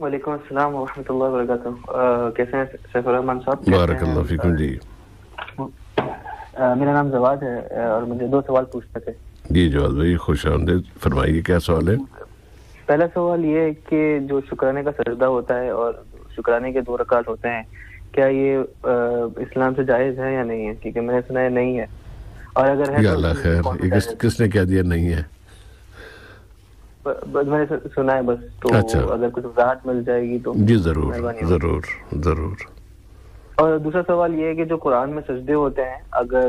وعلیکم السلام ورحمۃ اللہ وبرکاتہ. کیسے ہیں سیف الرحمان صاحب؟ بارک اللہ فیکم. جی میرا نام جواد ہے اور مجھے 2 سوال پوچھنے تھے. جی جواد بھائی خوش آمدید, فرمائیے کیا سوال ہے. پہلا سوال یہ ہے کہ جو شکرانے کا سجدہ ہوتا ہے اور شکرانے کے 2 رکعت ہوتے ہیں, کیا یہ اسلام سے جائز ہے یا نہیں ہے؟ کیونکہ میں نے سنا ہے نہیں ہے, اور اگر ہے یا اللہ خیر, یہ کس نے کیا دیا نہیں ہے؟ میں نے سنا ہے بس, تو اچھا. اگر کچھ وضاحت مل جائے گی تو جی ضرور ضرور ضرور. اور دوسرا سوال یہ ہے کہ جو قرآن میں سجدے ہوتے ہیں, اگر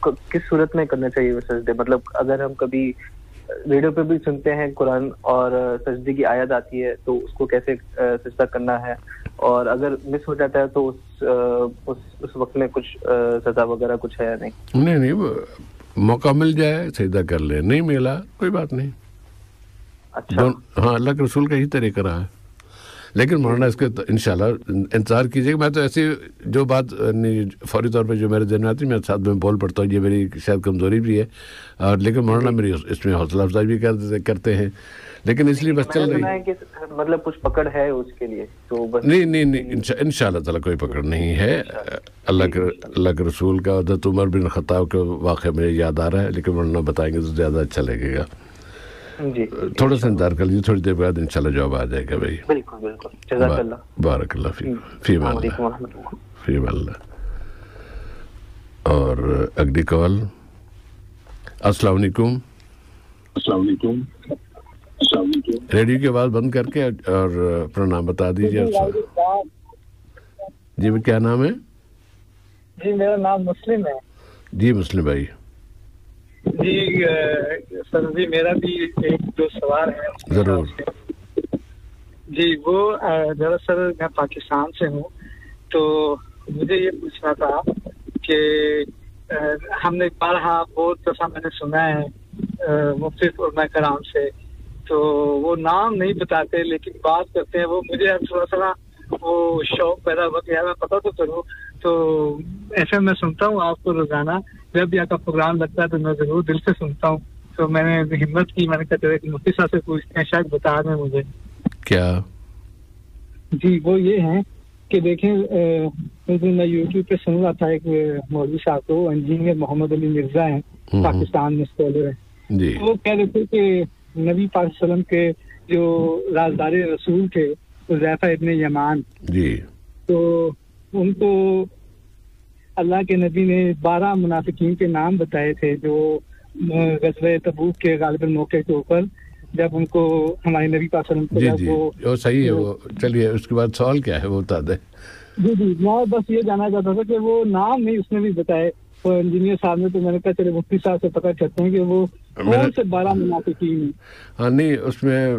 کس صورت میں کرنا چاہیے وہ سجدے؟ مطلب اگر ہم کبھی ریڈیو پہ بھی سنتے ہیں قرآن اور سجدے کی آیت آتی ہے تو اس کو کیسے سجدہ کرنا ہے, اور اگر مس ہو جاتا ہے تو اس وقت میں کچھ سزا وغیرہ کچھ ہے یا نہیں؟ نہیں, موقع مل جائے سجدہ کر لیں, نہیں ملا کوئی بات نہیں. اچھا. ہاں, اللہ کے رسول کا ہی طریقہ رہا ہے. لیکن مولانا اس کے انشاءاللہ انتظار کیجیے گا. میں تو ایسی جو بات فوری طور پہ جو میرے ذہن میں آتی ہے میں ساتھ میں بول پڑتا ہوں, یہ میری شاید کمزوری بھی ہے, اور لیکن مولانا میری اس میں حوصلہ افزائی بھی کرتے ہیں, لیکن اس لیے بس چل رہی ہے. مطلب کچھ پکڑ ہے اس کے لیے تو بس نہیں انشاءاللہ تعالیٰ کوئی پکڑ نہیں ہے. اللہ کے رسول کا حضرت عمر بن خطاب کا واقعہ مجھے یاد آ رہا ہے, لیکن مولانا بتائیں گے تو زیادہ اچھا لگے گا. جی تھوڑا سا انتظار کر لیجیے, تھوڑی دیر بعد انشاءاللہ جواب آ جائے گا بھائی. بالکل بالکل. جزاک اللہ. بارک اللہ فیم اللہ. اور اگلی کال. السلام علیکم. ریڈیو کی آواز بند کر کے اور اپنا نام بتا دیجیے. جی کیا نام ہے؟ جی میرا نام مسلم ہے. جی مسلم بھائی. جی سر جی میرا بھی 1-2 سوال ہے. ضرور. جی وہ دراصل میں پاکستان سے ہوں, تو مجھے یہ پوچھنا تھا کہ ہم نے بارہا بہت دفعہ میں نے سنا ہے مختلف علماء کرام سے, تو وہ نام نہیں بتاتے لیکن بات کرتے ہیں. وہ مجھے تھوڑا سا وہ شوق پیدا ہوا کہ یار میں پتہ تو کروں, تو ایسے میں سنتا ہوں آپ کو روزانہ, جب بھی آپ کا پروگرام لگتا ہے تو میں ضرور دل سے سنتا ہوں. تو میں نے ہمت کی, میں نے کہا چلے مفتی صاحب سے پوچھتے ہیں شاید بتا دیں مجھے. کیا؟ جی وہ یہ ہے کہ دیکھیں میں یوٹیوب پہ سن رہا تھا ایک مولوی صاحب کو, انجینئر محمد علی مرزا ہیں, پاکستان میں اسکالر ہیں. جی وہ کہہ رہے تھے کہ نبی پاک صلی اللہ علیہ وسلم کے جو رازدار رسول تھے حذیفہ ابن یمان, جی تو ان کو اللہ کے نبی نے 12 منافقین کے نام بتائے تھے جو غزوہ تبوک کے غالباً موقع کے اوپر جب ان کو ہمارے نبی پاک صلی اللہ علیہ وسلم وہ صحیح ہے. وہ چلیے اس کے بعد سوال کیا ہے وہ بتا دیں. جی میں بس یہ جاننا چاہتا تھا کہ وہ نام نہیں اس نے بھی بتائے وہ انجینئر صاحب نے, تو میں نے کہا چلے مفتی صاحب سے پتہ کرتے ہیں کہ وہ کون سے 12 منافقین ہیں. ہاں نہیں, اس میں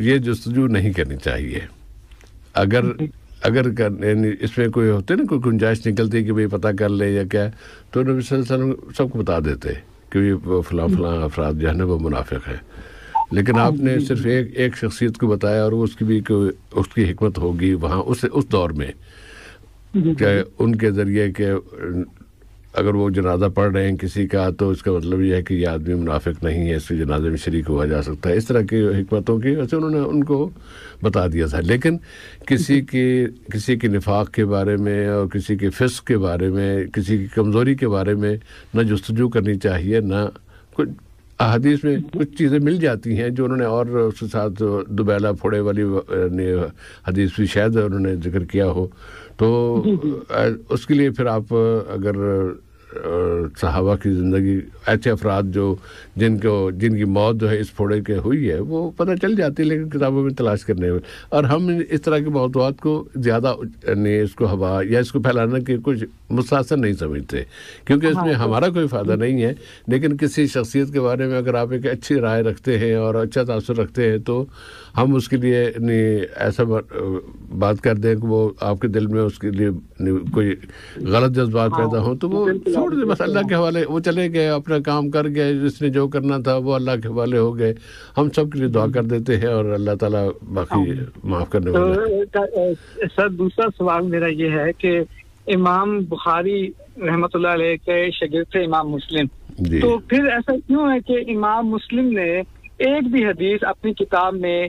یہ جستجو نہیں کرنی چاہیے. اگر یعنی اس میں کوئی ہوتے نا کوئی گنجائش نکلتی کہ بھئی پتہ کر لیں یا کیا, تو نبی صلی اللہ علیہ وسلم سب کو بتا دیتے کہ یہ فلاں افراد جو ہے نا وہ منافق ہے. لیکن آپ نے صرف ایک شخصیت کو بتایا, اور اس کی بھی اس کی حکمت ہوگی وہاں اس دور میں کہ ان کے ذریعے کہ اگر وہ جنازہ پڑھ رہے ہیں کسی کا تو اس کا مطلب یہ ہے کہ یہ آدمی منافق نہیں ہے, اس کے جنازے میں شریک ہوا جا سکتا ہے. اس طرح کی حکمتوں کی ویسے انہوں نے ان کو بتا دیا تھا. لیکن کسی کی نفاق کے بارے میں اور کسی کے فسق کے بارے میں, کسی کی کمزوری کے بارے میں نہ جستجو کرنی چاہیے. نہ کچھ احادیث میں کچھ چیزیں مل جاتی ہیں جو انہوں نے, اور اس کے ساتھ دوبیلا پھوڑے والی حدیث بھی شاید انہوں نے ذکر کیا ہو, تو اس کے لیے پھر آپ اگر صحابہ کی زندگی ایسے افراد جن کی موت جو ہے اس پھوڑے کے ہوئی ہے وہ پتہ چل جاتی ہے, لیکن کتابوں میں تلاش کرنے میں, اور ہم اس طرح کے موضوعات کو زیادہ اس کو ہوا یا اس کو پھیلانے کے کچھ مستحسن نہیں سمجھتے, کیونکہ اس میں ہمارا کوئی فائدہ نہیں ہے. لیکن کسی شخصیت کے بارے میں اگر آپ ایک اچھی رائے رکھتے ہیں اور اچھا تاثر رکھتے ہیں تو ہم اس کے لیے ایسا بات کر دیں کہ وہ آپ کے دل میں اس کے لیے کوئی غلط جذبات پیدا ہوں تو وہ چھوڑ دیں, بس اللہ کے حوالے. وہ چلے گئے اپنا کام کر گئے, جس نے جو کرنا تھا وہ اللہ کے حوالے ہو گئے. ہم سب کے لیے دعا کر دیتے ہیں اور اللہ تعالیٰ باقی معاف کرنے والا ہے. سر دوسرا سوال میرا یہ ہے کہ امام بخاری رحمۃ اللہ علیہ کے شاگرد تھے امام مسلم, تو پھر ایسا کیوں ہے کہ امام مسلم نے ایک بھی حدیث اپنی کتاب میں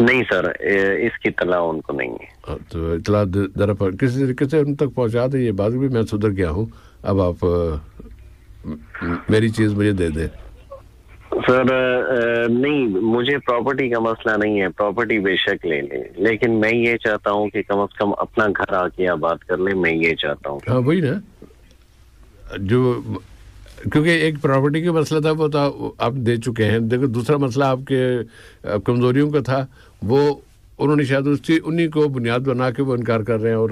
نہیں سر، اس کی اطلاع ان کو نہیں ہے. تو اطلاع ذرا کسی طریقے سے ان تک پہنچا دیں. یہ بات بھی میں سدھر گیا ہوں، اب آپ میری چیز مجھے دے دیں. سر نہیں، مجھے پراپرٹی کا مسئلہ نہیں ہے، پراپرٹی بے شک لے لیں، لیکن میں یہ چاہتا ہوں کہ کم از کم اپنا گھر آ کے آباد کر لیں. میں یہ چاہتا ہوں. ہاں وہی نا، جو کیونکہ ایک پراپرٹی کا مسئلہ تھا وہ تو آپ دے چکے ہیں. دیکھو دوسرا مسئلہ آپ کے کمزوریوں کا تھا، وہ انہوں نے شاید انہی کو بنیاد بنا کے وہ انکار کر رہے ہیں. اور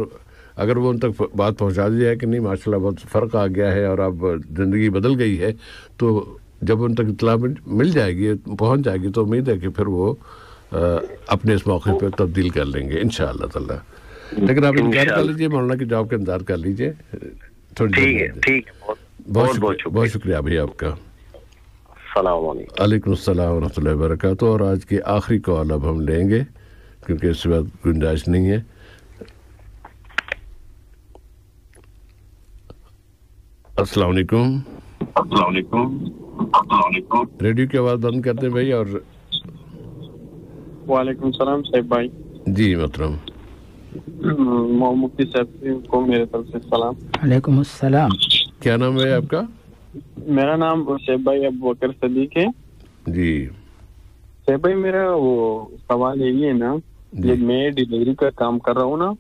اگر وہ ان تک بات پہنچا دی جائے کہ نہیں ماشاءاللہ بہت فرق آ گیا ہے اور اب زندگی بدل گئی ہے، تو جب ان تک اطلاع مل جائے گی، پہنچ جائے گی، تو امید ہے کہ پھر وہ اپنے اس موقع پہ تبدیل کر لیں گے انشاءاللہ تعالی. لیکن آپ انتظار کر لیجیے، مولانا کے جواب کا انتظار کر لیجیے تھوڑی دیر. ٹھیک ہے، بہت شکریہ بھائی آپ کا. السلام علیکم. وعلیکم السلام ورحمۃ اللہ وبرکاتہ. اور آج کی آخری کال اب ہم لیں گے کیونکہ اس وقت گنجائش نہیں ہے. السلام علیکم. ریڈیو کی آواز بند کر دیں بھائی. اور وعلیکم السلام صاحب بھائی. جی محترم. مفتی صاحب کو میرے طرف سے سلام. وعلیکم السلام. کیا نام ہے آپ کا؟ میرا نام صاحب بھائی ابوبکر صدیق ہے. جی صاحب بھائی میرا وہ سوال یہی ہے نا، جب میں ڈیلیوری کا کام کر رہا ہوں نا،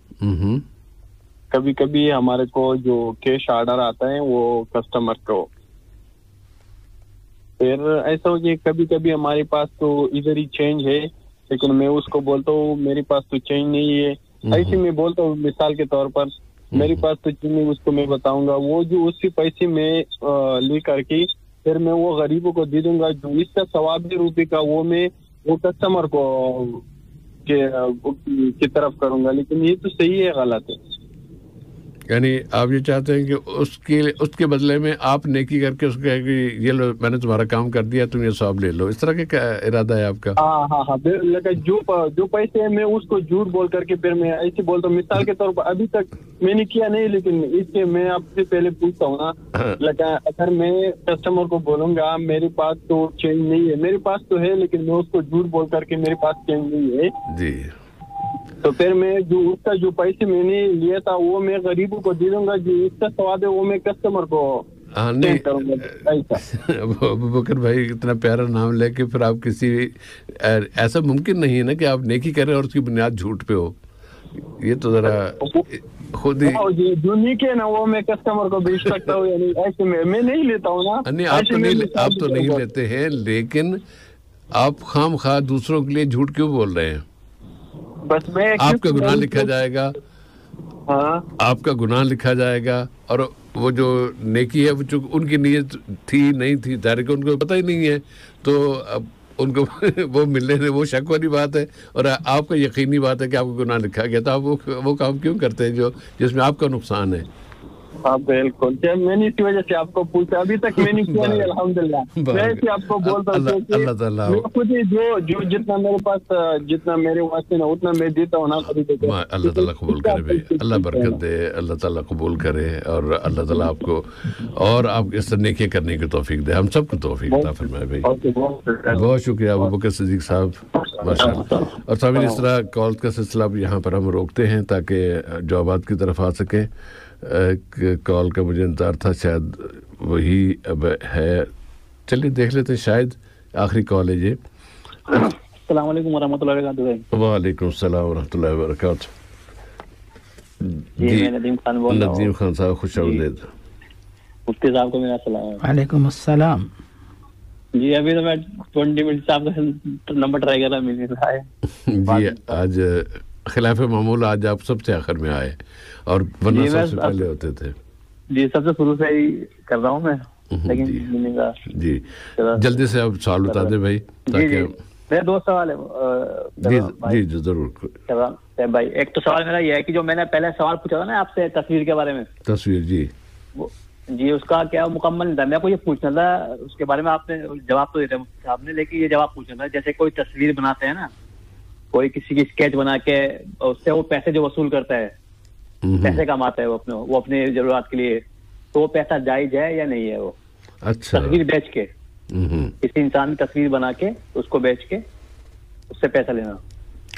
کبھی کبھی ہمارے کو جو کیش آرڈر آتا ہے وہ کسٹمر کو، پھر ایسا ہو کہ کبھی کبھی ہمارے پاس تو ادھر ہی چینج ہے، لیکن میں اس کو بولتا ہوں میرے پاس تو چینج نہیں ہے. ایسے میں بولتا ہوں مثال کے طور پر میرے پاس تو چینج نہیں، اس کو میں بتاؤں گا، وہ جو اس کے پیسے میں لے کر کے پھر میں وہ غریبوں کو دے دوں گا. جو اس کا ثوابی روپے کا وہ میں وہ کسٹمر کو کی طرف کروں گا. لیکن یہ تو صحیح ہے غلط ہے؟ یعنی آپ یہ چاہتے ہیں کہ اس کے بدلے میں آپ نیکی کر کے اس کو کہے کہ یہ لو میں نے تمہارا کام کر دیا، تم یہ ثواب لے لو، اس طرح کا کیا ارادہ ہے آپ کا؟ ہاں لیکن جو پیسے ہیں میں اس کو جھوٹ بول کر کے پھر میں ایسے بولتا ہوں. مثال کے طور پر ابھی تک میں نے کیا نہیں، لیکن اس کے میں آپ سے پہلے پوچھتا ہوں نا، لیکن اگر میں کسٹمر کو بولوں گا میرے پاس تو چینج نہیں ہے، میرے پاس تو ہے لیکن میں اس کو جھوٹ بول کر کے میرے پاس چینج نہیں ہے، جی تو پھر میں جو اس کا جو پیسے میں نے لیا تھا وہ میں غریبوں کو دے دوں گا، جو اس کا ثواب ہے وہ میں کسٹمر کو کروں گا. ابوبکر بھائی اتنا پیارا نام لے کے پھر آپ کسی ایسا ممکن نہیں ہے نا کہ آپ نیکی کریں اور اس کی بنیاد جھوٹ پہ ہو. یہ تو ذرا خود ہی جو نیکی ہے نا وہ میں کسٹمر کو بیچ سکتا ہوں، یعنی ایسے میں نہیں لیتا ہوں نا. نہیں آپ تو نہیں لیتے ہیں، لیکن آپ خام خواہ دوسروں کے لیے جھوٹ کیوں بول رہے ہیں؟ بس میں آپ کا گناہ لکھا جائے گا، آپ کا گناہ لکھا جائے گا. اور وہ جو نیکی ہے وہ ان کی نیت تھی نہیں تھی ظاہر کہ ان کو پتہ ہی نہیں ہے، تو اب ان کو وہ ملنے سے وہ شک والی بات ہے. اور آپ کا یقینی بات ہے کہ آپ کو گناہ لکھا گیا، تو آپ وہ کام کیوں کرتے ہیں جس میں آپ کا نقصان ہے؟ ہاں بالکل. میں نے اسی وجہ سے آپ کو پوچھا، ابھی تک میں نے کیا نہیں الحمدللہ. میں آپ کو بولتا ہوں اللہ تعالیٰ خود ہی جو جتنا میرے پاس جتنا میرے واسطے نا اتنا میں دیتا ہوں نا. اللہ تعالیٰ قبول کرے بھائی، اللہ برکت دے، اللہ تعالیٰ قبول کرے، اور اللہ تعالیٰ آپ کو اور آپ اس طرح نیکی کرنے کی توفیق دے، ہم سب کو توفیق عطا فرمائے بھائی. بہت شکریہ ابوبکر صدیق صاحب، ماشاء اللہ. اور سامعین اس طرح کال کا سلسلہ یہاں پر ہم روکتے ہیں تاکہ جوابات کی طرف آ سکیں. کال کا مجھے انتظار تھا، شاید وہی اب ہے. چلیے دیکھ لیتے ہیں، شاید آخری کال ہے. جی السلام علیکم ورحمۃ اللہ وبرکاتہ. وعلیکم السلام ورحمۃ اللہ وبرکاتہ. جی میں ندیم خان بول رہا ہوں. ندیم خان صاحب خوش آمدید. مفتی صاحب کو میرا سلام. وعلیکم السلام. جی ابھی تو میں 20 منٹ سے آپ کا نمبر ٹرائی کر رہا، مل رہا ہے. جی آج خلاف معمول آج آپ سب سے آخر میں آئے، اور ورنہ سب سے پہلے ہوتے تھے. جی سب سے شروع سے ہی کر رہا ہوں میں، لیکن جی جلدی سے آپ سوال بتا دیں بھائی تاکہ میرے دو سوال ہے. جی ضرور بھائی. ایک تو سوال میرا یہ ہے کہ جو میں نے پہلے سوال پوچھا تھا نا آپ سے تصویر کے بارے میں، تصویر جی اس کا کیا مکمل تھا؟ میں کو یہ پوچھنا تھا اس کے بارے میں. آپ نے جواب تو دیتے صاحب نے، لیکن یہ جواب پوچھنا تھا جیسے کوئی تصویر بناتے ہیں نا، کوئی کسی کی اسکیچ بنا کے اس سے وہ پیسے جو وصول کرتا ہے، پیسے کماتا ہے وہ اپنے ضرورات کے لیے، تو وہ پیسہ جائز ہے یا نہیں ہے؟ وہ تصویر بیچ کے کسی انسان کی تصویر بنا کے اس کو بیچ کے اس سے پیسہ لینا،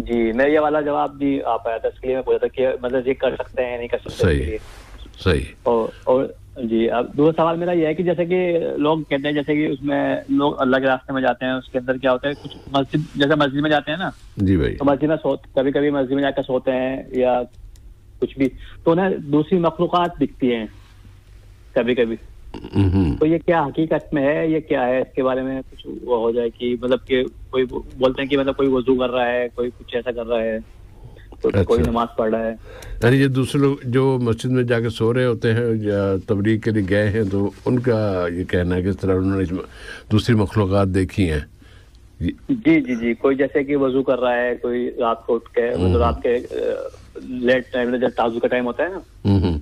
جی. میں یہ والا جواب بھی آپ آیا تھا اس کے لیے میں پوچھا تھا کہ مطلب یہ کر سکتے ہیں نہیں کر سکتے. صحیح صحیح. اور جی اب دوسرا سوال میرا یہ ہے کہ جیسے کہ لوگ کہتے ہیں جیسے کہ اس میں لوگ اللہ کے راستے میں جاتے ہیں, اس کے اندر کیا ہوتا ہے کچھ مسجد جیسے مسجد میں جاتے ہیں نا جی بھائی, تو مسجد میں کبھی کبھی مسجد میں جا کر سوتے ہیں یا کچھ بھی, تو انہیں دوسری مخلوقات دکھتی ہیں کبھی کبھی. تو یہ کیا حقیقت میں ہے, یہ کیا ہے, اس کے بارے میں کچھ وہ ہو جائے کہ مطلب کہ کوئی بولتے ہیں کہ مطلب کوئی وضو کر رہا ہے, کوئی کچھ ایسا کر رہا ہے, کوئی نماز پڑھ رہا ہے. یعنی یہ دوسرے لوگ جو مسجد میں جا کے سو رہے ہوتے ہیں یا تبلیغ کے لیے گئے ہیں تو ان کا یہ کہنا ہے کہ اس طرح انہوں نے دوسری مخلوقات دیکھی ہیں. جی جی جی, کوئی جیسے کہ وضو کر رہا ہے, کوئی رات کو اٹھ کے مطلب رات کے لیٹ ٹائم جب تازو کا ٹائم ہوتا ہے نا,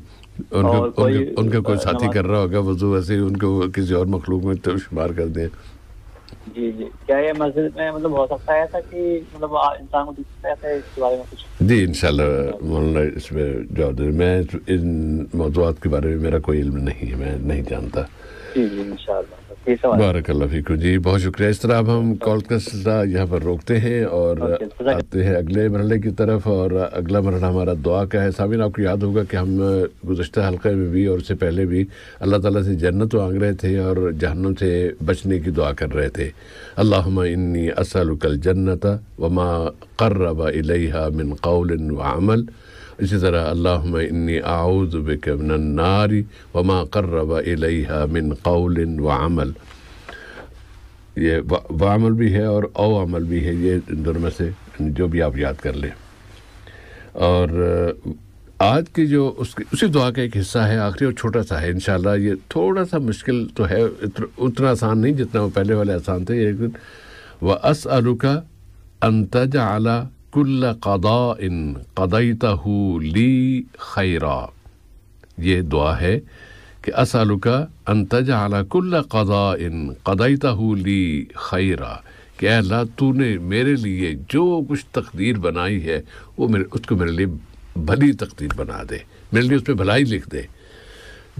ان کا کوئی ساتھی کر رہا ہوگا وضو, ایسے ہی ان کو کسی اور مخلوق میں تو شمار کر دیں. جی جی, کیا یہ مسجد میں مطلب ہو سکتا ہے ایسا کہ مطلب انسان کو دکھ سکتا ہے اس کے بارے میں کچھ؟ جی انشاءاللہ مولانا اس میں جواب دیں. میں ان موضوعات کے بارے میں میرا کوئی علم نہیں ہے, میں نہیں جانتا. جی جی انشاءاللہ. بارک اللہ فیکم. جی بہت شکریہ. اس طرح اب ہم کال کا سلسلہ یہاں پر روکتے ہیں اور آتے ہیں اگلے مرحلے کی طرف, اور اگلا مرحلہ ہمارا دعا کا ہے. سامعین آپ کو یاد ہوگا کہ ہم گزشتہ حلقے میں بھی اور اس سے پہلے بھی اللہ تعالیٰ سے جنت مانگ رہے تھے اور جہنم سے بچنے کی دعا کر رہے تھے. اللہم انی اسألک الجنت وما قرب الیہا من قول وعمل. اسی طرح اللہم انی اعوذ بک من النار وما قرب الیہا من قول وعمل. یہ وعمل بھی ہے اور او عمل بھی ہے, یہ ان دونوں میں سے جو بھی آپ یاد کر لیں. اور آج کی جو اسی دعا کا ایک حصہ ہے آخری اور چھوٹا سا ہے انشاءاللہ. یہ تھوڑا سا مشکل تو ہے, اتنا آسان نہیں جتنا وہ پہلے والے آسان تھے. لیکن وَأَسْأَلُكَ أَن تَجْعَلَ كُلَّ قَضَاءٍ قَضَيْتَهُ لِي خَيْرًا. یہ دعا ہے کہ أَسْأَلُكَ أَن تَجْعَلَ كُلَّ قَضَاءٍ قَضَيْتَهُ لِي خَيْرًا, کہ اے اللہ تو نے میرے لیے جو کچھ تقدیر بنائی ہے وہ اس کو میرے لیے بھلی تقدیر بنا دے, میرے لیے اس پہ بھلائی لکھ دے.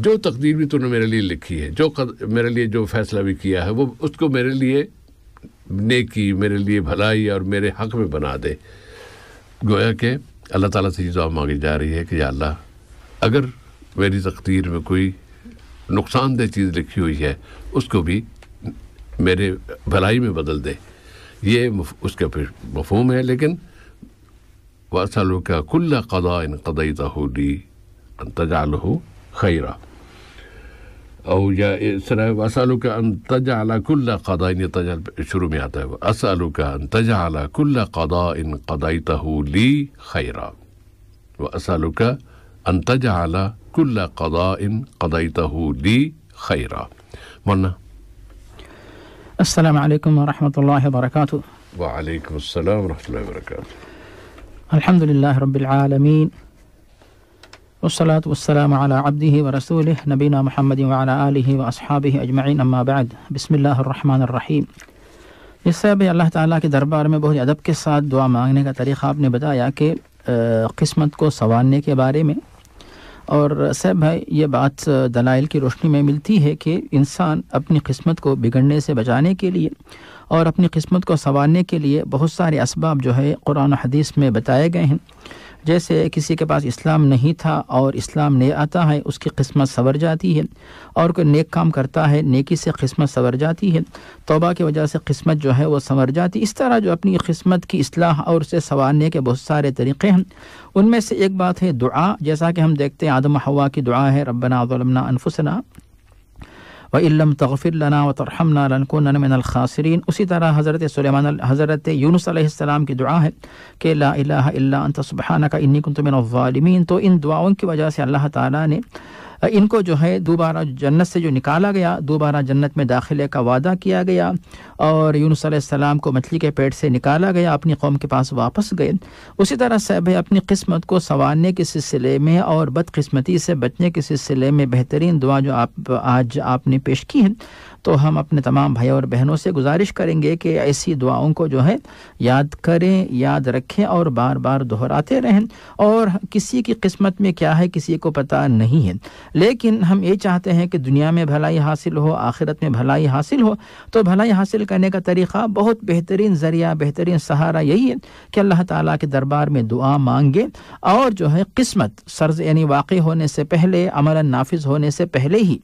جو تقدیر بھی تو نے میرے لیے لکھی ہے, جو میرے لیے جو فیصلہ بھی کیا ہے وہ اس کو میرے لیے نیکی, میرے لیے بھلائی اور میرے حق میں بنا دے. گویا کہ اللہ تعالیٰ سے یہ دعا مانگی جا رہی ہے کہ یا اللہ اگر میری تقدیر میں کوئی نقصان دہ چیز لکھی ہوئی ہے اس کو بھی میرے بھلائی میں بدل دے. یہ اس کا پھر مفہوم ہے. لیکن وَأَسْأَلُكَ كُلَّ قَضَاءٍ قَضَيْتَهُ لِي أَن تَجْعَلَهُ خَيْرًا. او یا اس طرح وَأَسْأَلُكَ أَن تَجْعَلَ كُلَّ قَضَاءٍ شروع میں آتا ہے وَأَسْأَلُكَ أَن تَجْعَلَ كُلَّ قَضَاءٍ قَضَيْتَهُ لِي خَيْرًا. وَأَسْأَلُكَ أَن تَجْعَلَ كُلَّ قَضَاءٍ قَضَيْتَهُ لِي خَيْرًا. مولانا السلام علیکم ورحمۃ اللہ وبرکاتہ. وعلیکم السلام ورحمۃ اللہ وبرکاتہ. الحمد للہ رب العالمین والصلاة والسلام علی عبدہ ورسولہ نبینا محمد وعلی آلہ واصحابہ اجمعین, اما بعد. بسم اللہ الرحمن الرحیم. اس سے بھی اللہ تعالیٰ کے دربار میں بہت ادب کے ساتھ دعا مانگنے کا طریقہ آپ نے بتایا کہ قسمت کو سنوارنے کے بارے میں. اور صاحب بھائی یہ بات دلائل کی روشنی میں ملتی ہے کہ انسان اپنی قسمت کو بگڑنے سے بچانے کے لیے اور اپنی قسمت کو سنوارنے کے لیے بہت سارے اسباب جو ہے قرآن و حدیث میں بتائے گئے ہیں. جیسے کسی کے پاس اسلام نہیں تھا اور اسلام لے آتا ہے اس کی قسمت سنور جاتی ہے, اور کوئی نیک کام کرتا ہے نیکی سے قسمت سنور جاتی ہے, توبہ کی وجہ سے قسمت جو ہے وہ سنور جاتی. اس طرح جو اپنی قسمت کی اصلاح اور اسے سنوارنے کے بہت سارے طریقے ہیں. ان میں سے ایک بات ہے دعا, جیسا کہ ہم دیکھتے ہیں آدم و حوا کی دعا ہے ربنا ظلمنا انفسنا وَإِن لَّمْ تَغْفِرْ لَنَا وَتَرْحَمْنَا لَنَكُونَنَّ مِنَ الْخَاسِرِينَ. اسی طرح حضرت یونس علیہ السلام کی دعا ہے کہ لا الہ الا انت سبحانک انی کنت من الظالمین. تو ان دعاؤں کی وجہ سے اللہ تعالیٰ نے ان کو جو ہے دوبارہ جنت سے جو نکالا گیا, دوبارہ جنت میں داخلے کا وعدہ کیا گیا, اور یونس علیہ السلام کو مچھلی کے پیٹ سے نکالا گیا, اپنی قوم کے پاس واپس گئے. اسی طرح سے اپنی قسمت کو سنوارنے کے سلسلے میں اور بدقسمتی سے بچنے کے سلسلے میں بہترین دعا جو آج آپ نے پیش کی ہے تو ہم اپنے تمام بھائی اور بہنوں سے گزارش کریں گے کہ ایسی دعاؤں کو جو ہے یاد کریں، یاد رکھیں اور بار بار دہراتے رہیں. اور کسی کی قسمت میں کیا ہے کسی کو پتہ نہیں ہے، لیکن ہم یہ چاہتے ہیں کہ دنیا میں بھلائی حاصل ہو، آخرت میں بھلائی حاصل ہو. تو بھلائی حاصل کرنے کا طریقہ، بہت بہترین ذریعہ، بہترین سہارا یہی ہے کہ اللہ تعالیٰ کے دربار میں دعا مانگے، اور جو ہے قسمت یعنی واقع ہونے سے پہلے، عملاً نافذ ہونے سے پہلے ہی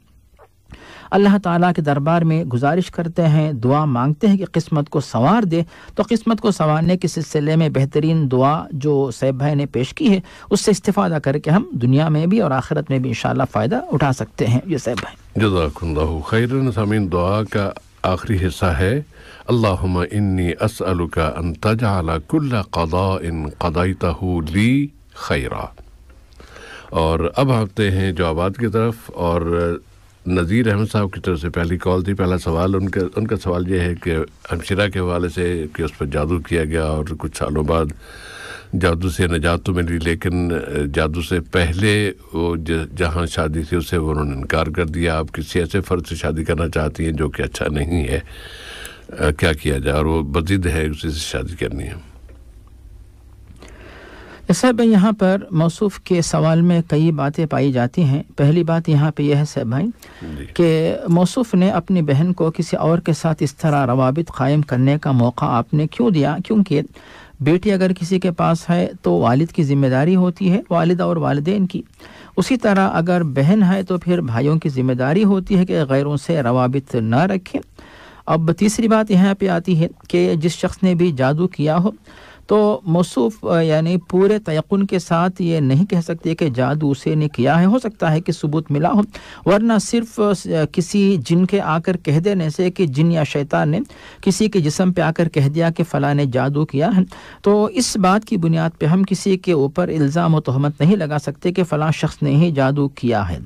اللہ تعالیٰ کے دربار میں گزارش کرتے ہیں، دعا مانگتے ہیں کہ قسمت کو سنوار دے. تو قسمت کو سنوارنے کے سلسلے میں بہترین دعا جو سیب بھائی نے پیش کی ہے، اس سے استفادہ کر کے ہم دنیا میں بھی اور آخرت میں بھی انشاءاللہ فائدہ اٹھا سکتے ہیں. یہ سیب بھائی جزاک اللہ خیرا. سامعین، دعا کا آخری حصہ ہے اللہم انی اسألک ان تجعل کل قضاء قضیتہ لی خیرا. اور اب آتے ہیں جوابات کی طرف، اور نذیر احمد صاحب کی طرف سے پہلی کال تھی. پہلا سوال ان کا سوال یہ ہے کہ ہمشیرہ کے حوالے سے کہ اس پر جادو کیا گیا اور کچھ سالوں بعد جادو سے نجات تو ملی، لیکن جادو سے پہلے وہ جہاں شادی تھی اسے انہوں نے انکار کر دیا. آپ کسی ایسے فرد سے شادی کرنا چاہتی ہیں جو کہ اچھا نہیں ہے، کیا کیا جائے؟ اور وہ بضد ہے، اسی سے شادی کرنی ہے. صاحب یہاں پر موصوف کے سوال میں کئی باتیں پائی جاتی ہیں. پہلی بات یہاں پہ یہ ہے صاحب بھائی کہ موصوف نے اپنی بہن کو کسی اور کے ساتھ اس طرح روابط قائم کرنے کا موقع آپ نے کیوں دیا؟ کیونکہ بیٹی اگر کسی کے پاس ہے تو والد کی ذمہ داری ہوتی ہے، والدہ اور والدین کی. اسی طرح اگر بہن ہے تو پھر بھائیوں کی ذمہ داری ہوتی ہے کہ غیروں سے روابط نہ رکھیں. اب تیسری بات یہاں پہ آتی ہے کہ جس شخص نے بھی جادو کیا ہو تو موصوف یعنی پورے تیقن کے ساتھ یہ نہیں کہہ سکتے کہ جادو اسے نے کیا ہے. ہو سکتا ہے کہ ثبوت ملا ہو، ورنہ صرف کسی جن کے آ کر کہہ دینے سے کہ جن یا شیطان نے کسی کے جسم پہ آ کر کہہ دیا کہ فلاں نے جادو کیا ہے، تو اس بات کی بنیاد پہ ہم کسی کے اوپر الزام و تہمت نہیں لگا سکتے کہ فلاں شخص نے ہی جادو کیا ہے.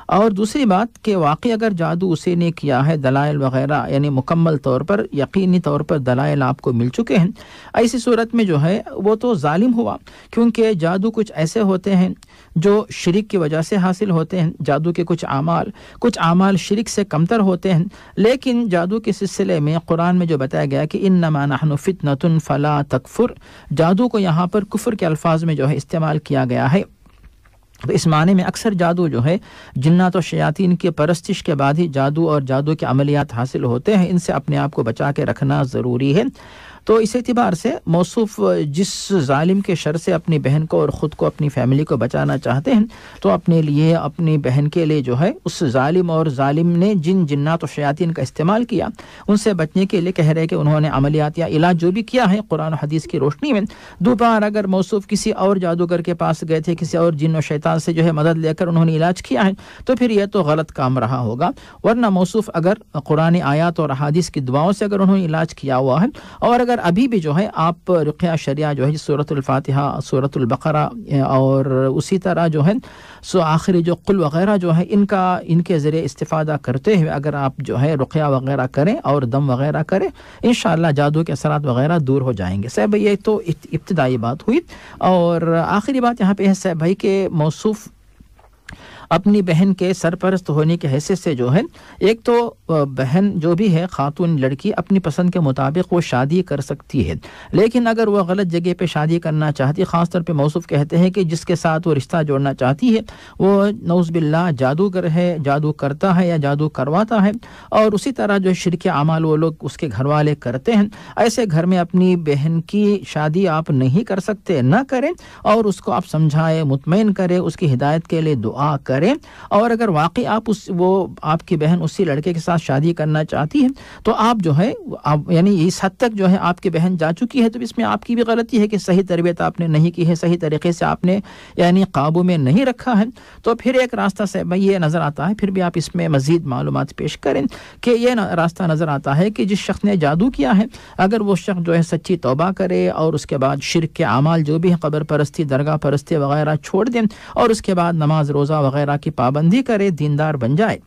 اور دوسری بات کہ واقعی اگر جادو اسے نے کیا ہے، دلائل وغیرہ یعنی مکمل طور پر یقینی طور پر دلائل آپ کو مل چکے ہیں، ایسی صورت میں جو ہے وہ تو ظالم ہوا. کیونکہ جادو کچھ ایسے ہوتے ہیں جو شرک کی وجہ سے حاصل ہوتے ہیں. جادو کے کچھ اعمال شرک سے کمتر ہوتے ہیں، لیکن جادو کے سلسلے میں قرآن میں جو بتایا گیا کہ انما نحن فتنة فلا تکفر، جادو کو یہاں پر کفر کے الفاظ میں جو ہے استعمال کیا گیا ہے. تو اس معنی میں اکثر جادو جو ہے جنات و شیاطین کی پرستش کے بعد ہی جادو اور جادو کے عملیات حاصل ہوتے ہیں. ان سے اپنے آپ کو بچا کے رکھنا ضروری ہے. تو اس اعتبار سے موصوف جس ظالم کے شر سے اپنی بہن کو اور خود کو اپنی فیملی کو بچانا چاہتے ہیں، تو اپنے لیے اپنی بہن کے لیے جو ہے اس ظالم نے جن جنات و شیاطین کا استعمال کیا ان سے بچنے کے لیے کہہ رہے کہ انہوں نے عملیات یا علاج جو بھی کیا ہے قرآن و حدیث کی روشنی میں، دوبارہ اگر موصوف کسی اور جادوگر کے پاس گئے تھے، کسی اور جن و شیطان سے جو ہے مدد لے کر انہوں نے علاج کیا ہے، تو پھر یہ تو غلط کام رہا ہوگا. ورنہ موصوف اگر قرآن آیات اور احادیث کی دعاؤں سے اگر انہوں نے علاج کیا ہوا ہے، اور اگر ابھی بھی جو ہے آپ رقیہ شریعہ جو ہے سورۃ الفاتحہ، سورۃ البقرہ اور اسی طرح جو ہے آخری جو قل وغیرہ جو ہے ان کے ذریعے استفادہ کرتے ہوئے اگر آپ جو ہے رقیہ وغیرہ کریں اور دم وغیرہ کریں، انشاءاللہ جادو کے اثرات وغیرہ دور ہو جائیں گے. صاحب یہ تو ابتدائی بات ہوئی. اور آخری بات یہاں پہ ہے صاحب بھائی کہ موصوف اپنی بہن کے سرپرست ہونے کی حیثیت سے جو ہے، ایک تو بہن جو بھی ہے خاتون لڑکی اپنی پسند کے مطابق وہ شادی کر سکتی ہے، لیکن اگر وہ غلط جگہ پہ شادی کرنا چاہتی، خاص طور پہ موصوف کہتے ہیں کہ جس کے ساتھ وہ رشتہ جوڑنا چاہتی ہے وہ نعوذ باللہ جادوگر ہے، جادو کرتا ہے یا جادو کرواتا ہے، اور اسی طرح جو شرک اعمال وہ لوگ اس کے گھر والے کرتے ہیں، ایسے گھر میں اپنی بہن کی شادی آپ نہیں کر سکتے. نہ کریں اور اس کو آپ سمجھائیں، مطمئن کریں، اس کی ہدایت کے لیے دعا کریں. اور اگر واقعی آپ کی بہن اسی لڑکے کے ساتھ شادی کرنا چاہتی ہے تو آپ جو ہے یعنی اس حد تک جو ہے آپ کی بہن جا چکی ہے، تو اس میں آپ کی بھی غلطی ہے کہ صحیح تربیت آپ نے نہیں کی ہے، صحیح طریقے سے آپ نے یعنی قابو میں نہیں رکھا ہے. تو پھر ایک راستہ سے یہ نظر آتا ہے، پھر بھی آپ اس میں مزید معلومات پیش کریں کہ یہ راستہ نظر آتا ہے کہ جس شخص نے جادو کیا ہے اگر وہ شخص جو ہے سچی توبہ کرے اور اس کے بعد شرک کے اعمال جو بھی قبر پرستی، درگاہ پرستی وغیرہ چھوڑ دیں، اور اس کے بعد نماز روزہ وغیرہ کی پابندی کرے، دیندار بن جائے،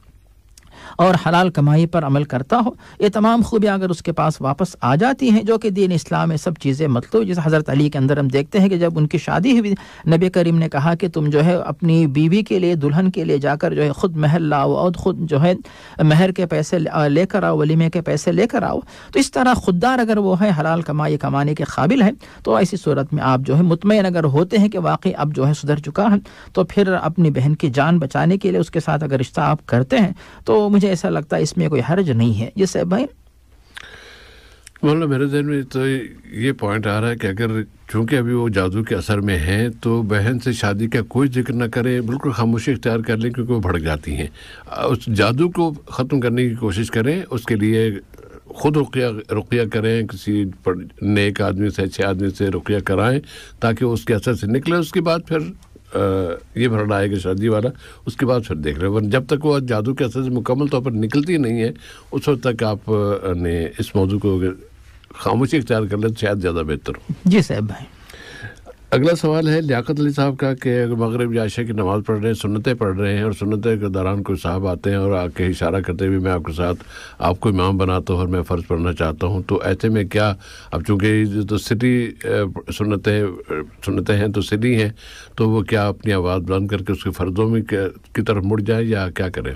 اور حلال کمائی پر عمل کرتا ہو، یہ تمام خوبیاں اگر اس کے پاس واپس آ جاتی ہیں جو کہ دین اسلام میں سب چیزیں مطلوب، جیسے حضرت علی کے اندر ہم دیکھتے ہیں کہ جب ان کی شادی ہوئی نبی کریم نے کہا کہ تم جو ہے اپنی بیوی کے لیے دلہن کے لیے جا کر جو ہے خود مہر لاؤ اور خود جو ہے مہر کے پیسے لے کر آؤ، ولیمے کے پیسے لے کر آؤ۔ تو اس طرح خوددار اگر وہ ہے حلال کمائی کمانے کے قابل ہے تو ایسی صورت میں آپ جو ہے مطمئن اگر ہوتے ہیں کہ واقعی اب جو ہے سدھر چکا ہے تو پھر اپنی بہن کی جان بچانے کے لیے اس کے ساتھ اگر رشتہ آپ کرتے ہیں تو مجھے ایسا لگتا ہے اس میں کوئی حرج نہیں ہے۔ جس سے بھائی مولانا میرے ذہن میں تو یہ پوائنٹ آ رہا ہے کہ اگر چونکہ ابھی وہ جادو کے اثر میں ہیں تو بہن سے شادی کا کوئی ذکر نہ کریں، بالکل خاموشی اختیار کر لیں کیونکہ وہ بھڑک جاتی ہیں۔ اس جادو کو ختم کرنے کی کوشش کریں، اس کے لیے خود رقیہ کریں، کسی نیک آدمی سے اچھے آدمی سے رقیہ کرائیں تاکہ اس کے اثر سے نکلے۔ اس کے بعد پھر یہ بھرنا آئے گا شادی والا، اس کے بعد پھر دیکھ رہے ہیں، جب تک وہ جادو کے اثر سے مکمل طور پر نکلتی نہیں ہے اس وقت تک آپ نے اس موضوع کو خاموشی اختیار کر لیں شاید زیادہ بہتر ہو۔ جی صاحب بھائی اگلا سوال ہے لیاقت علی صاحب کا کہ اگر مغرب یا عشاء کی نماز پڑھ رہے ہیں، سنتیں پڑھ رہے ہیں اور سنتیں کے دوران کوئی صاحب آتے ہیں اور آ کے اشارہ کرتے ہوئے میں آپ کے ساتھ آپ کو امام بناتا ہوں اور میں فرض پڑھنا چاہتا ہوں، تو ایسے میں کیا اب چونکہ تو سری سنتیں ہیں تو سری ہیں تو وہ کیا اپنی آواز بلند کر کے اس کے فرضوں میں کی طرف مڑ جائے یا کیا کریں؟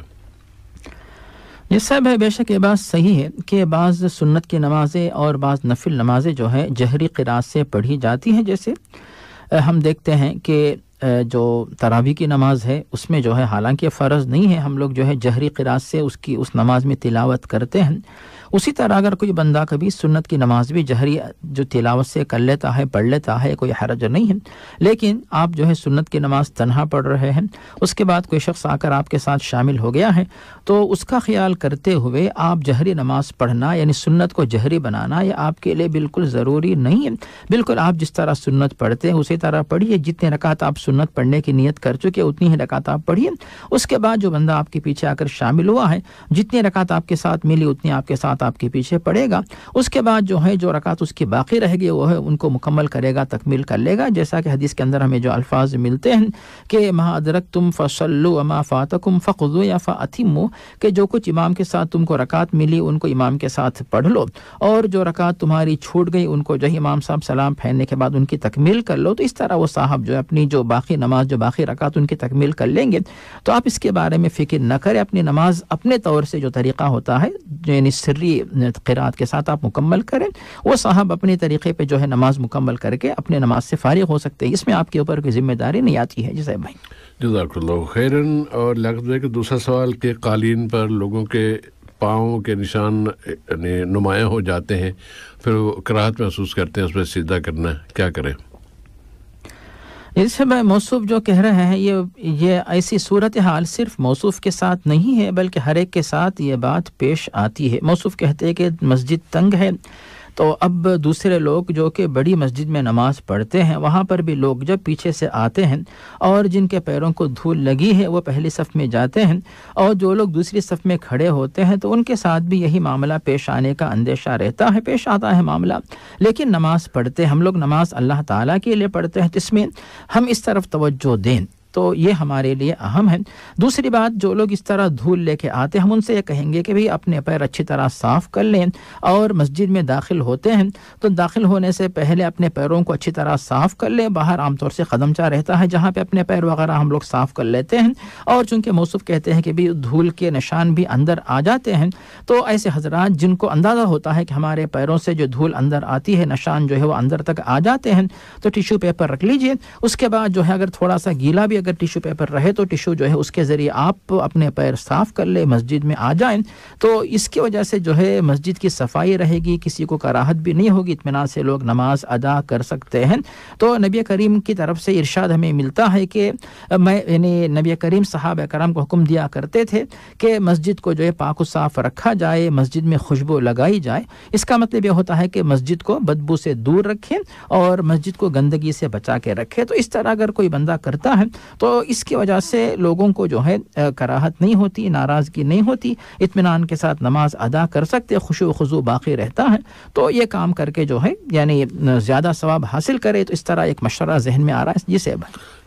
یہ صاحب ہے بے شک یہ بات صحیح ہے کہ بعض سنت کی نمازیں اور بعض نفل نمازیں جو ہے جہری قرات سے پڑھی جاتی ہیں، جیسے ہم دیکھتے ہیں کہ جو تراویح کی نماز ہے اس میں جو ہے حالانکہ فرض نہیں ہے، ہم لوگ جو ہے جہری قرات سے اس نماز میں تلاوت کرتے ہیں۔ اسی طرح اگر کوئی بندہ کبھی سنت کی نماز بھی جہری جو تلاوت سے کر لیتا ہے پڑھ لیتا ہے کوئی حرج نہیں ہے، لیکن آپ جو ہے سنت کی نماز تنہا پڑھ رہے ہیں، اس کے بعد کوئی شخص آ کر آپ کے ساتھ شامل ہو گیا ہے تو اس کا خیال کرتے ہوئے آپ جہری نماز پڑھنا یعنی سنت کو جہری بنانا یہ آپ کے لیے بالکل ضروری نہیں ہے۔ بالکل آپ جس طرح سنت پڑھتے ہیں اسی طرح پڑھیے، جتنے رکعت آپ سنت پڑھنے کی نیت کر چکے اتنی ہی رکعت آپ پڑھیے۔ اس کے بعد جو بندہ آپ کے پیچھے آ کر شامل ہوا ہے جتنی رکعت آپ کے ساتھ ملی اتنی آپ کے ساتھ آپ کے پیچھے پڑے گا، اس کے بعد جو ہے جو رکعت اس کی باقی رہ گئی وہ ہے ان کو مکمل کرے گا، تکمیل کر لے گا، جیسا کہ حدیث کے اندر ہمیں جو الفاظ ملتے ہیں کہ ما ادرکتم فصلوا وما فاتکم فقضوا یا فاتموا، کہ جو کچھ امام کے ساتھ تم کو رکعت ملی ان کو امام کے ساتھ پڑھ لو، اور جو رکعت تمہاری چھوٹ گئی ان کو جو امام صاحب سلام پھیرنے کے بعد ان کی تکمیل کر لو۔ تو اس طرح وہ صاحب جو اپنی جو باقی نماز جو باقی رکعت ان کی تکمیل کر لیں گے۔ تو آپ اس کے بارے میں فکر نہ کریں، اپنی نماز اپنے طور سے جو طریقہ ہوتا ہے یعنی سری قرات کے ساتھ آپ مکمل کریں، وہ صاحب اپنے طریقے پہ جو ہے نماز مکمل کر کے اپنے نماز سے فارغ ہو سکتے ہیں، اس میں آپ کے اوپر کوئی ذمہ داری نہیں آتی ہے۔ جی صاحب بھائی جزاک اللہ خیرن۔ اور لیاقت کے دوسرا سوال کہ قالین پر لوگوں کے پاؤں کے نشان نمایاں ہو جاتے ہیں، پھر وہ کراہت محسوس کرتے ہیں اس پہ سجدہ کرنا، کیا کریں؟ اس سے موصوف جو کہہ رہے ہیں یہ ایسی صورتحال صرف موصوف کے ساتھ نہیں ہے بلکہ ہر ایک کے ساتھ یہ بات پیش آتی ہے۔ موصوف کہتے ہیں کہ مسجد تنگ ہے تو اب دوسرے لوگ جو کہ بڑی مسجد میں نماز پڑھتے ہیں وہاں پر بھی لوگ جب پیچھے سے آتے ہیں اور جن کے پیروں کو دھول لگی ہے وہ پہلی صف میں جاتے ہیں اور جو لوگ دوسری صف میں کھڑے ہوتے ہیں تو ان کے ساتھ بھی یہی معاملہ پیش آنے کا اندیشہ رہتا ہے، پیش آتا ہے معاملہ۔ لیکن نماز پڑھتے ہم لوگ نماز اللہ تعالیٰ کے لیے پڑھتے ہیں، تو اس میں ہم اس طرف توجہ دیں تو یہ ہمارے لیے اہم ہے۔ دوسری بات، جو لوگ اس طرح دھول لے کے آتے ہیں ہم ان سے یہ کہیں گے کہ بھی اپنے پیر اچھی طرح صاف کر لیں، اور مسجد میں داخل ہوتے ہیں تو داخل ہونے سے پہلے اپنے پیروں کو اچھی طرح صاف کر لیں۔ باہر عام طور سے قدمچہ رہتا ہے جہاں پہ اپنے پیر وغیرہ ہم لوگ صاف کر لیتے ہیں، اور چونکہ موصوف کہتے ہیں کہ بھی دھول کے نشان بھی اندر آ جاتے ہیں، تو ایسے حضرات جن کو اندازہ ہوتا ہے کہ ہمارے پیروں سے جو دھول اندر آتی ہے نشان جو ہے وہ اندر تک آ جاتے ہیں تو ٹیشو پیپر رکھ لیجئے۔ اس کے بعد جو ہے اگر تھوڑا سا گیلا بھی اگر ٹیشو پیپر رہے تو ٹیشو جو ہے اس کے ذریعے آپ اپنے پیر صاف کر لیں، مسجد میں آ جائیں، تو اس کی وجہ سے جو ہے مسجد کی صفائی رہے گی، کسی کو کراہت بھی نہیں ہوگی، اطمینان سے لوگ نماز ادا کر سکتے ہیں۔ تو نبی کریم کی طرف سے ارشاد ہمیں ملتا ہے کہ یعنی نبی کریم صحابہ کرام کو حکم دیا کرتے تھے کہ مسجد کو جو ہے پاک و صاف رکھا جائے، مسجد میں خوشبو لگائی جائے۔ اس کا مطلب یہ ہوتا ہے کہ مسجد کو بدبو سے دور رکھیں اور مسجد کو گندگی سے بچا کے رکھے۔ تو اس طرح اگر کوئی بندہ کرتا ہے تو اس کی وجہ سے لوگوں کو جو ہے کراہت نہیں ہوتی، ناراضگی نہیں ہوتی، اطمینان کے ساتھ نماز ادا کر سکتے، خشوع و خضوع باقی رہتا ہے۔ تو یہ کام کر کے جو ہے یعنی زیادہ ثواب حاصل کرے، تو اس طرح ایک مشورہ ذہن میں آ رہا ہے۔ جی سے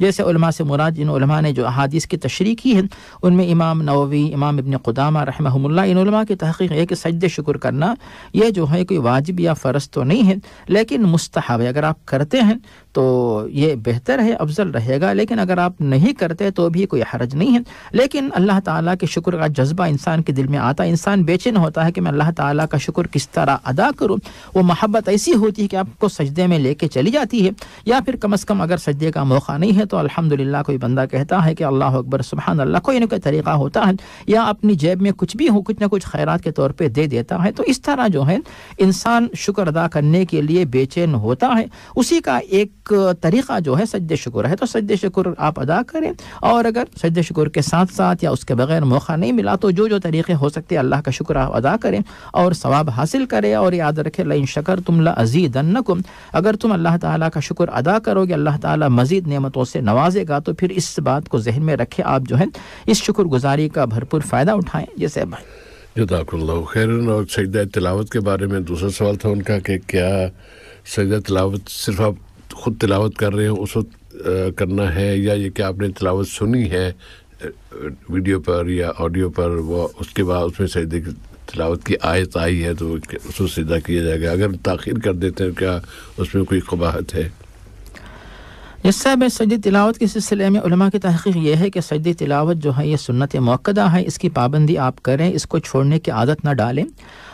جیسے علماء سے مراد جن علماء نے جو احادیث کی تشریح کی ہے ان میں امام نووی, امام ابن قدامہ رحمہم اللہ, ان علماء کی تحقیق ہے کہ سجدہ شکر کرنا یہ جو ہے کوئی واجب یا فرض تو نہیں ہے لیکن مستحب ہے. اگر آپ کرتے ہیں تو یہ بہتر ہے, افضل رہے گا, لیکن اگر آپ نہیں کرتے تو بھی کوئی حرج نہیں ہے. لیکن اللہ تعالیٰ کے شکر کا جذبہ انسان کے دل میں آتا ہے, انسان بے چین ہوتا ہے کہ میں اللہ تعالیٰ کا شکر کس طرح ادا کروں. وہ محبت ایسی ہوتی ہے کہ آپ کو سجدے میں لے کے چلی جاتی ہے, یا پھر کم از کم اگر سجدے کا موقع نہیں ہے تو الحمدللہ کوئی بندہ کہتا ہے کہ اللہ اکبر سبحان اللہ, کوئی نہ کوئی طریقہ ہوتا ہے, یا اپنی جیب میں کچھ بھی ہو کچھ نہ کچھ خیرات کے طور پہ دے دیتا ہے. تو اس طرح جو ہے انسان شکر ادا کرنے کے لیے بے چین ہوتا ہے. اسی کا ایک طریقہ جو ہے سجدہ شکر ہے. تو سجدہ شکر آپ ادا کریں, اور اگر سجدہ شکر کے ساتھ ساتھ یا اس کے بغیر موقع نہیں ملا تو جو طریقے ہو سکتے ہیں اللہ کا شکر آپ ادا کریں اور ثواب حاصل کریں. اور یاد رکھیں لئن شکرتم لازیدنکم, اگر تم اللہ تعالیٰ کا شکر ادا کرو گے اللہ تعالیٰ مزید نعمتوں سے نوازے گا. تو پھر اس بات کو ذہن میں رکھیں, آپ جو ہے اس شکر گزاری کا بھرپور فائدہ اٹھائیں. جیسے بھائی جزاک اللہ خیرن. اور سجدہ تلاوت کے بارے میں دوسرا سوال تھا ان کا کہ کیا سجدہ تلاوت صرف آپ خود تلاوت کر رہے ہیں اس وقت کرنا ہے, یا یہ کہ آپ نے تلاوت سنی ہے ویڈیو پر یا آڈیو پر, وہ اس کے بعد اس میں سجدے کی تلاوت کی آیت آئی ہے تو اس کو سجدہ کیا جائے گا؟ اگر تاخیر کر دیتے ہیں کیا اس میں کوئی قباحت ہے؟ اس صاحب سجدہ تلاوت کے سلسلے میں علماء کی تحقیق یہ ہے کہ سجدہ تلاوت جو ہے یہ سنت مؤکدہ ہے, اس کی پابندی آپ کریں, اس کو چھوڑنے کی عادت نہ ڈالیں.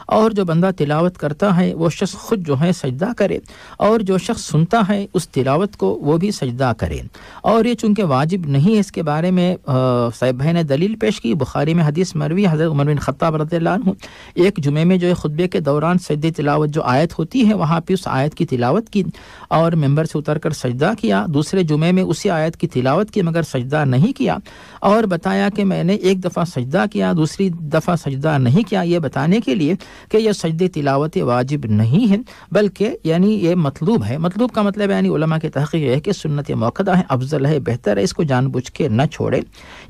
اور جو بندہ تلاوت کرتا ہے وہ شخص خود جو ہے سجدہ کرے, اور جو شخص سنتا ہے اس تلاوت کو وہ بھی سجدہ کرے. اور یہ چونکہ واجب نہیں ہے, اس کے بارے میں صاحب بھائی نے دلیل پیش کی. بخاری میں حدیث مروی حضرت عمر بن خطاب رضی اللہ عنہ ایک جمعے میں جو ہے خطبے کے دوران سجدہ تلاوت جو آیت ہوتی ہے وہاں پہ اس آیت کی تلاوت کی اور ممبر سے اتر کر سجدہ کیا. دوسرے جمعے میں اسی آیت کی تلاوت کی مگر سجدہ نہیں کیا, اور بتایا کہ میں نے ایک دفعہ سجدہ کیا دوسری دفعہ سجدہ نہیں کیا, یہ بتانے کے لیے کہ یہ سجدہ تلاوت واجب نہیں ہے بلکہ یعنی یہ مطلوب ہے. مطلوب کا مطلب یعنی علماء کی تحقیق ہے کہ سنت مؤکدہ ہے, افضل ہے, بہتر ہے, اس کو جان بوجھ کے نہ چھوڑے.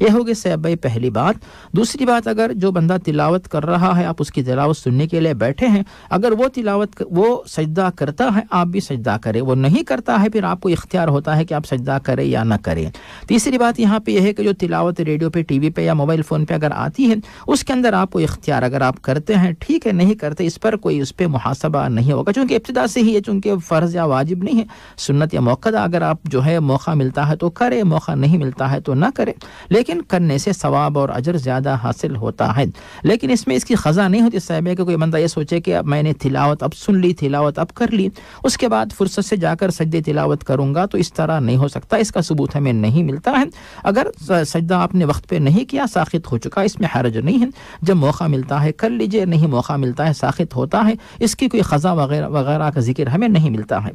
یہ ہوگی صاحب بھائی پہلی بات. دوسری بات, اگر جو بندہ تلاوت کر رہا ہے آپ اس کی تلاوت سننے کے لیے بیٹھے ہیں, اگر وہ سجدہ کرتا ہے آپ بھی سجدہ کریں, وہ نہیں کرتا ہے پھر آپ کو اختیار ہوتا ہے کہ آپ سجدہ کریں یا نہ کریں. تیسری بات یہاں پہ یہ ہے کہ جو تلاوت ریڈیو پہ ٹی وی پہ یا موبائل فون پہ اگر آتی ہے اس کے اندر آپ کو اختیار, اگر آپ کرتے ہیں ٹھیک ہے, نہیں کرتے اس پر کوئی اس پہ محاسبہ نہیں ہوگا, چونکہ ابتدا سے ہی یہ چونکہ فرض یا واجب نہیں ہے, سنت یا موقع. اگر آپ جو ہے موقع ملتا ہے تو کرے, موقع نہیں ملتا ہے تو نہ کرے, لیکن کرنے سے ثواب اور اجر زیادہ حاصل ہوتا ہے. لیکن اس میں اس کی خزا نہیں ہوتی صاحب کہ کوئی بندہ یہ سوچے کہ اب میں نے تلاوت اب سن لی, تلاوت اب کر لی, اس کے بعد فرصت سے جا کر سجدے تلاوت کروں گا, تو اس طرح نہیں ہو سکتا. اس کا ثبوت ہمیں نہیں ملتا ہے. اگر سجدہ آپ نے وقت پہ نہیں کیا ساخط ہو چکا, اس میں حرج نہیں ہے, جب موقع ملتا ہے کر لیجئے, نہیں موقع ملتا ہے ساخط ہوتا ہے, اس کی کوئی قضا وغیرہ وغیرہ کا ذکر ہمیں نہیں ملتا ہے.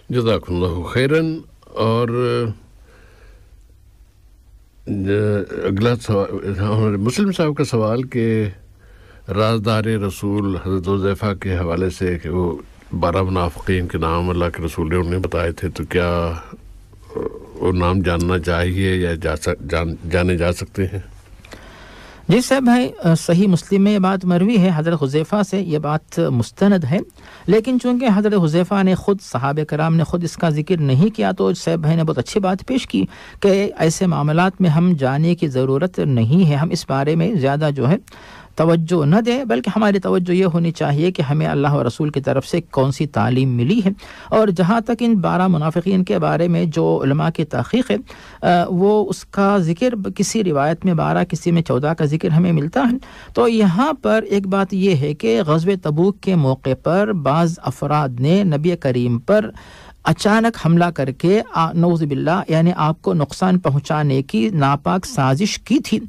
جزاک اللہ خیرن. اور اگلا سوال مسلم صاحب کا سوال کہ رازدار رسول حضرت حذیفہ کے حوالے سے کہ وہ 12 منافقین کے نام اللہ کے رسول نے انہیں بتائے تھے, تو کیا وہ نام جاننا چاہیے یا جانے جا سکتے ہیں؟ جی صاحب بھائی صحیح مسلم میں یہ بات مروی ہے حضرت حذیفہ سے, یہ بات مستند ہے, لیکن چونکہ حضرت حذیفہ نے خود صحابہ کرام نے خود اس کا ذکر نہیں کیا تو صاحب بھائی نے بہت اچھی بات پیش کی کہ ایسے معاملات میں ہم جانے کی ضرورت نہیں ہے, ہم اس بارے میں زیادہ جو ہے توجہ نہ دیں, بلکہ ہماری توجہ یہ ہونی چاہیے کہ ہمیں اللہ و رسول کی طرف سے کون سی تعلیم ملی ہے. اور جہاں تک ان 12 منافقین کے بارے میں جو علماء کی تحقیق ہے وہ اس کا ذکر کسی روایت میں 12 کسی میں 14 کا ذکر ہمیں ملتا ہے. تو یہاں پر ایک بات یہ ہے کہ غزوہ تبوک کے موقع پر بعض افراد نے نبی کریم پر اچانک حملہ کر کے نعوذ باللہ یعنی آپ کو نقصان پہنچانے کی ناپاک سازش کی تھی.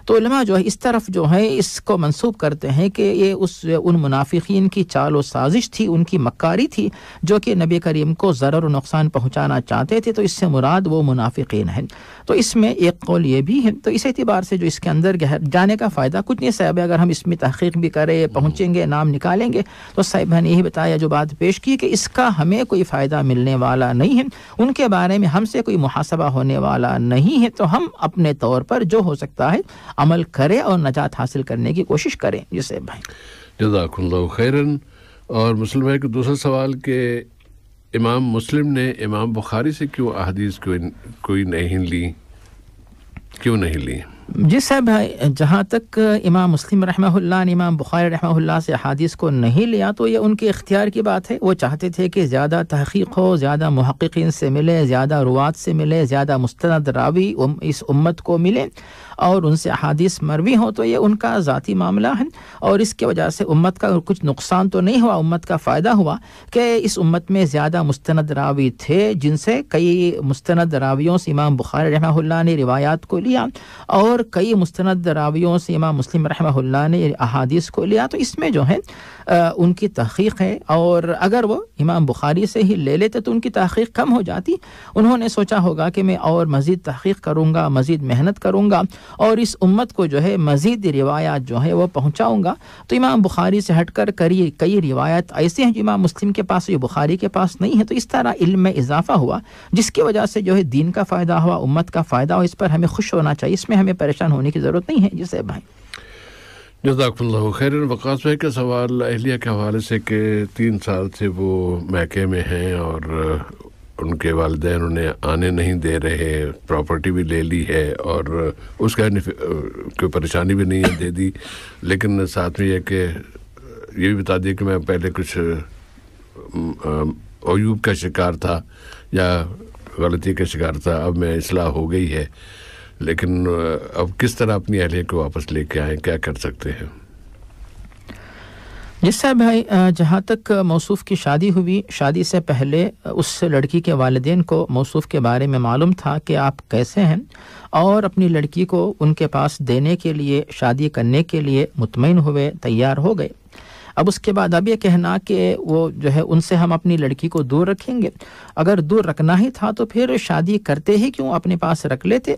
تو علماء جو ہے اس طرف جو ہے اس کو منسوب کرتے ہیں کہ یہ ان منافقین کی چال و سازش تھی, ان کی مکاری تھی جو کہ نبی کریم کو ضرر و نقصان پہنچانا چاہتے تھے, تو اس سے مراد وہ منافقین ہیں. تو اس میں ایک قول یہ بھی ہے. تو اس اعتبار سے جو اس کے اندر جانے کا فائدہ کچھ نہیں صاحب, اگر ہم اس میں تحقیق بھی کریں پہنچیں گے نام نکالیں گے تو صاحب نے یہی بتایا جو بات پیش کی کہ اس کا ہمیں کوئی فائدہ ملنے والا نہیں ہے, ان کے بارے میں ہم سے کوئی محاسبہ ہونے والا نہیں ہے, تو ہم اپنے طور پر جو ہو سکتا ہے عمل کریں اور نجات حاصل کرنے کی کوشش کریں. جسے بھائی جزاک اللہ خیرن. اور مسلم ہے کہ دوسرا سوال کہ امام مسلم نے امام بخاری سے کیوں احادیث کوئی نہیں لی، کیوں نہیں لی؟ جی صاحب، جہاں تک امام مسلم رحمہ اللہ نے امام بخاری رحمہ اللہ سے احادیث کو نہیں لیا تو یہ ان کے اختیار کی بات ہے. وہ چاہتے تھے کہ زیادہ تحقیق ہو، زیادہ محققین سے ملے، زیادہ روات سے ملے، زیادہ مستند راوی اس امت کو ملے اور ان سے احادیث مروی ہوں. تو یہ ان کا ذاتی معاملہ ہے اور اس کی وجہ سے امت کا کچھ نقصان تو نہیں ہوا، امت کا فائدہ ہوا کہ اس امت میں زیادہ مستند راوی تھے، جن سے کئی مستند راویوں سے امام بخاری رحمہ اللہ نے روایات کو لیا اور کئی مستند راویوں سے امام مسلم رحمہ اللہ نے احادیث کو لیا. تو اس میں جو ہے ان کی تحقیق ہے، اور اگر وہ امام بخاری سے ہی لے لیتے تو ان کی تحقیق کم ہو جاتی. انہوں نے سوچا ہوگا کہ میں اور مزید تحقیق کروں گا، مزید محنت کروں گا اور اس امت کو جو ہے مزید روایات جو ہے وہ پہنچاؤں گا. تو امام بخاری سے ہٹ کر کئی روایت ایسے ہیں جو امام مسلم کے پاس، جو بخاری کے پاس نہیں ہے. تو اس طرح علم میں اضافہ ہوا جس کی وجہ سے جو ہے دین کا فائدہ ہوا، امت کا فائدہ ہوا. اس پر ہمیں خوش ہونا چاہیے، اس میں ہمیں پریشان ہونے کی ضرورت نہیں ہے. جسے بھائی جزاک اللہ خیر. وقاص بھائی کا سوال اہلیہ کے حوالے سے کہ 3 سال سے وہ میکے میں ہیں اور ان کے والدین انہیں آنے نہیں دے رہے، پراپرٹی بھی لے لی ہے اور اس کا کوئی پریشانی بھی نہیں ہے، دے دی، لیکن ساتھ میں یہ کہ یہ بھی بتا دیا کہ میں پہلے کچھ عیوب کا شکار تھا یا غلطی کا شکار تھا، اب میں اصلاح ہو گئی ہے، لیکن اب کس طرح اپنی اہلیہ کو واپس لے کے آئیں، کیا کر سکتے ہیں؟ جس صاحب بھائی، جہاں تک موصوف کی شادی ہوئی، شادی سے پہلے اس لڑکی کے والدین کو موصوف کے بارے میں معلوم تھا کہ آپ کیسے ہیں اور اپنی لڑکی کو ان کے پاس دینے کے لیے، شادی کرنے کے لیے مطمئن ہوئے، تیار ہو گئے. اب اس کے بعد اب یہ کہنا کہ وہ جو ہے ان سے ہم اپنی لڑکی کو دور رکھیں گے، اگر دور رکھنا ہی تھا تو پھر شادی کرتے ہی کیوں اپنے پاس رکھ لیتے.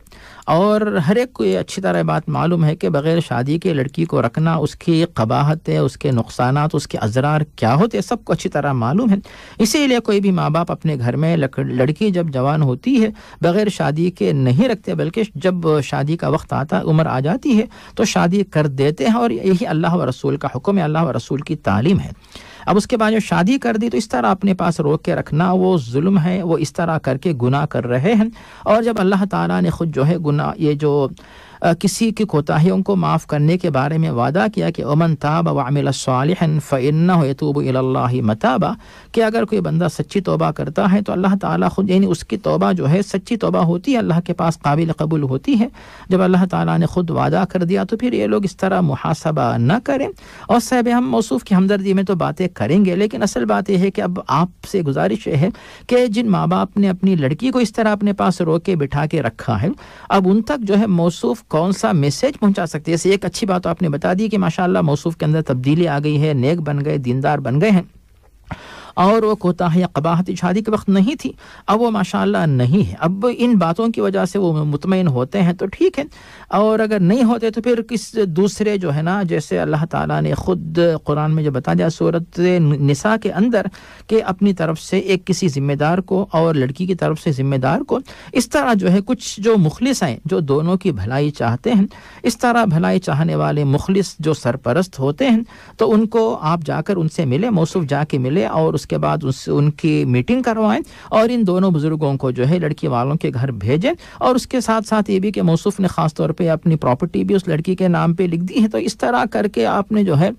اور ہر ایک کو یہ اچھی طرح بات معلوم ہے کہ بغیر شادی کے لڑکی کو رکھنا، اس کی قباحتیں، اس کے نقصانات، اس کے اضرار کیا ہوتے سب کو اچھی طرح معلوم ہے. اسی لیے کوئی بھی ماں باپ اپنے گھر میں لڑکی جب جوان ہوتی ہے بغیر شادی کے نہیں رکھتے، بلکہ جب شادی کا وقت آتا، عمر آ جاتی ہے تو شادی کر دیتے ہیں. اور یہی اللہ و رسول کا حکم ہے، اللہ و رسول کی تعلیم ہے. اب اس کے بعد جو شادی کر دی تو اس طرح اپنے پاس روک کے رکھنا وہ ظلم ہے، وہ اس طرح کر کے گناہ کر رہے ہیں. اور جب اللہ تعالیٰ نے خود جو ہے گناہ، یہ جو کسی کی کوتاہیوں کو معاف کرنے کے بارے میں وعدہ کیا کہ ومن تاب وعمل صالحا فإنه يتوب إلى الله متابا، کہ اگر کوئی بندہ سچی توبہ کرتا ہے تو اللہ تعالیٰ خود، یعنی اس کی توبہ جو ہے سچی توبہ ہوتی ہے، اللہ کے پاس قابل قبول ہوتی ہے. جب اللہ تعالیٰ نے خود وعدہ کر دیا تو پھر یہ لوگ اس طرح محاسبہ نہ کریں. اور صاحب ہم موصوف کی ہمدردی میں تو باتیں کریں گے، لیکن اصل بات یہ ہے کہ اب آپ سے گزارش ہے کہ جن ماں باپ نے اپنی لڑکی کو اس طرح اپنے پاس روکے بٹھا کے رکھا ہے، اب ان تک جو ہے موصوف کون سا میسج پہنچا سکتے ہیں. جیسے ایک اچھی بات آپ نے بتا دی کہ ماشاءاللہ موصوف کے اندر تبدیلی آ گئی ہے، نیک بن گئے، دیندار بن گئے ہیں، اور وہ کوتاہی قباحت شادی کے وقت نہیں تھی، اب وہ ماشاءاللہ نہیں ہے. اب ان باتوں کی وجہ سے وہ مطمئن ہوتے ہیں تو ٹھیک ہے، اور اگر نہیں ہوتے تو پھر کس دوسرے جو ہے نا، جیسے اللہ تعالیٰ نے خود قرآن میں جو بتا دیا سورۃ نساء کے اندر کہ اپنی طرف سے ایک کسی ذمہ دار کو اور لڑکی کی طرف سے ذمہ دار کو، اس طرح جو ہے کچھ جو مخلص ہیں، جو دونوں کی بھلائی چاہتے ہیں، اس طرح بھلائی چاہنے والے مخلص جو سرپرست ہوتے ہیں تو ان کو آپ جا کر ان سے ملے، موصوف جا کے ملے اور اس کے بعد ان کی میٹنگ کروائیں اور ان دونوں بزرگوں کو جو ہے لڑکی والوں کے گھر بھیجیں. اور اس کے ساتھ ساتھ یہ بھی کہ موصوف نے خاص طور پہ اپنی پراپرٹی بھی اس لڑکی کے نام پہ لکھ دی ہے. تو اس طرح کر کے آپ نے جو ہے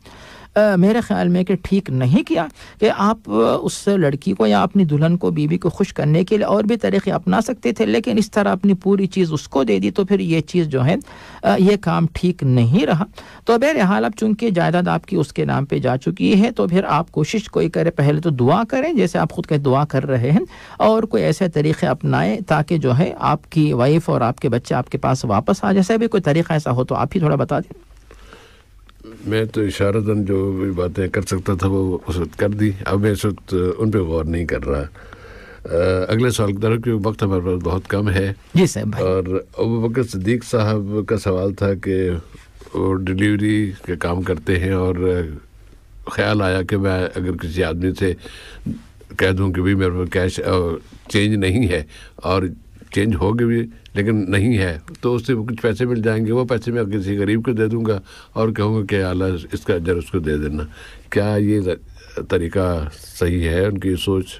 میرے خیال میں کہ ٹھیک نہیں کیا کہ آپ اس لڑکی کو یا اپنی دلہن کو، بیوی کو خوش کرنے کے لیے اور بھی طریقے اپنا سکتے تھے، لیکن اس طرح اپنی پوری چیز اس کو دے دی تو پھر یہ چیز جو ہے یہ کام ٹھیک نہیں رہا. تو بہرحال اب چونکہ جائیداد آپ کی اس کے نام پہ جا چکی ہے تو پھر آپ کوشش کوئی کرے، پہلے تو دعا کریں جیسے آپ خود کے دعا کر رہے ہیں، اور کوئی ایسے طریقے اپنائیں تاکہ جو ہے آپ کی وائف اور آپ کے بچے آپ کے پاس واپس آ. جیسے بھی کوئی طریقہ ایسا ہو تو آپ ہی تھوڑا بتا دیں. میں تو اشارتاً جو بھی باتیں کر سکتا تھا وہ اس وقت کر دی، اب میں اس وقت ان پہ غور نہیں کر رہا. اگلے سوال کی طرف، کیونکہ وقت ہمارے پاس بہت کم ہے. جی صاحب. اور ابوبکر صدیق صاحب کا سوال تھا کہ وہ ڈیلیوری کے کام کرتے ہیں اور خیال آیا کہ میں اگر کسی آدمی سے کہہ دوں کہ بھی میرے پاس کیش چینج نہیں ہے اور چینج ہوگی بھی لیکن نہیں ہے تو اس سے کچھ پیسے مل جائیں گے، وہ پیسے میں کسی غریب کو دے دوں گا اور کہوں گا کہ اعلیٰ اس کا اجر اس کو دے دینا. کیا یہ طریقہ صحیح ہے ان کی سوچ؟